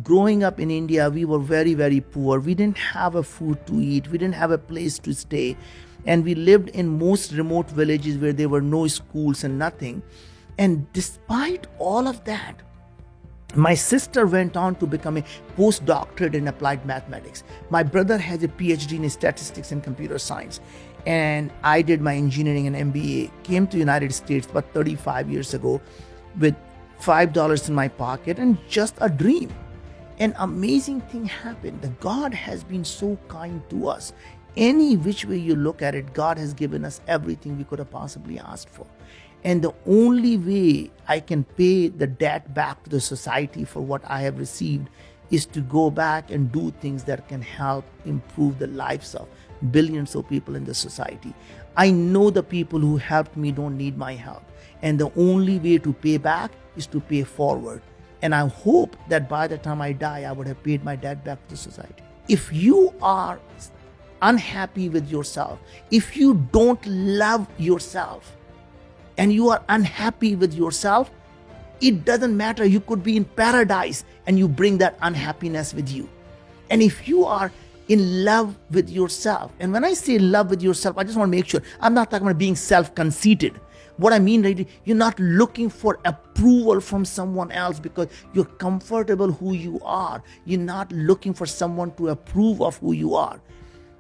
growing up in India, we were very, very poor. We didn't have a food to eat. We didn't have a place to stay. And we lived in most remote villages where there were no schools and nothing. And despite all of that, my sister went on to become a postdoctorate in applied mathematics. My brother has a PhD in statistics and computer science. And I did my engineering and MBA, came to the United States about 35 years ago with $5 in my pocket and just a dream. An amazing thing happened. The God has been so kind to us. Any which way you look at it, God has given us everything we could have possibly asked for. And the only way I can pay the debt back to the society for what I have received is to go back and do things that can help improve the lives of billions of people in the society. I know the people who helped me don't need my help. And the only way to pay back is to pay forward. And I hope that by the time I die, I would have paid my debt back to the society. If you are unhappy with yourself, if you don't love yourself, and you are unhappy with yourself, it doesn't matter. You could be in paradise and you bring that unhappiness with you. And if you are in love with yourself, and when I say love with yourself, I just want to make sure I'm not talking about being self-conceited. What I mean, right, you're not looking for approval from someone else because you're comfortable who you are. You're not looking for someone to approve of who you are.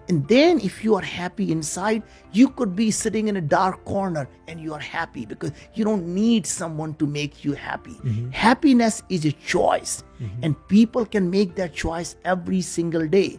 And then if you are happy inside, you could be sitting in a dark corner and you are happy because you don't need someone to make you happy. Mm-hmm. Happiness is a choice, and people can make that choice every single day.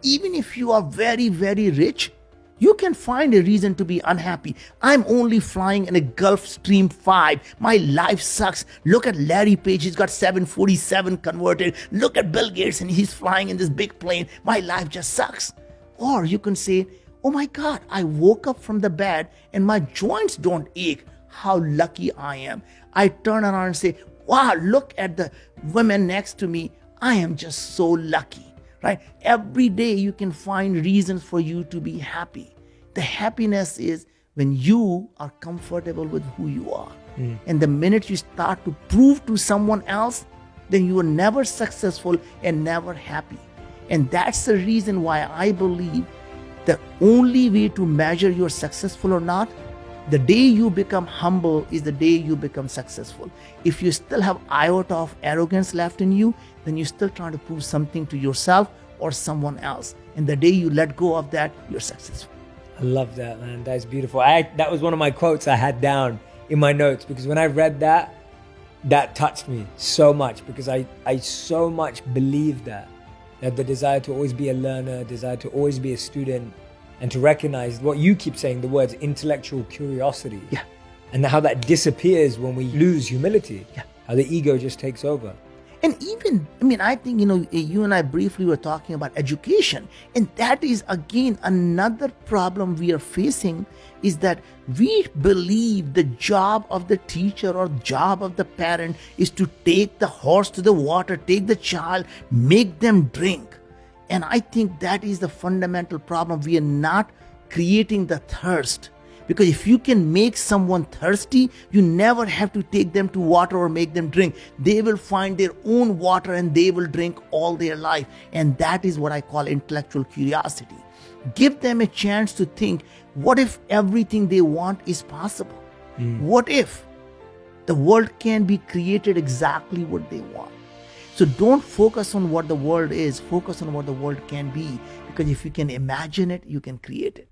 Even if you are very, very rich, you can find a reason to be unhappy. I'm only flying in a Gulfstream 5. My life sucks. Look at Larry Page. He's got 747 converted. Look at Bill Gates and he's flying in this big plane. My life just sucks. Or you can say, oh my God, I woke up from the bed and my joints don't ache. How lucky I am. I turn around and say, wow, look at the women next to me. I am just so lucky, right? Every day you can find reasons for you to be happy. The happiness is when you are comfortable with who you are. And the minute you start to prove to someone else, then you are never successful and never happy. And that's the reason why I believe the only way to measure you're successful or not, the day you become humble is the day you become successful. If you still have iota of arrogance left in you, then you're still trying to prove something to yourself or someone else. And the day you let go of that, you're successful. I love that, man. That's beautiful. That was one of my quotes I had down in my notes because when I read that, that touched me so much because I so much believe that the desire to always be a learner, desire to always be a student, and to recognize what you keep saying, the words intellectual curiosity. Yeah. And how that disappears when we lose humility. Yeah. How the ego just takes over. And even, I think, you and I briefly were talking about education. And that is, again, another problem we are facing is that we believe the job of the teacher or job of the parent is to take the horse to the water, take the child, make them drink. And I think that is the fundamental problem. We are not creating the thirst. Because if you can make someone thirsty, you never have to take them to water or make them drink. They will find their own water and they will drink all their life. And that is what I call intellectual curiosity. Give them a chance to think, what if everything they want is possible? What if the world can be created exactly what they want? So don't focus on what the world is, focus on what the world can be. Because if you can imagine it, you can create it.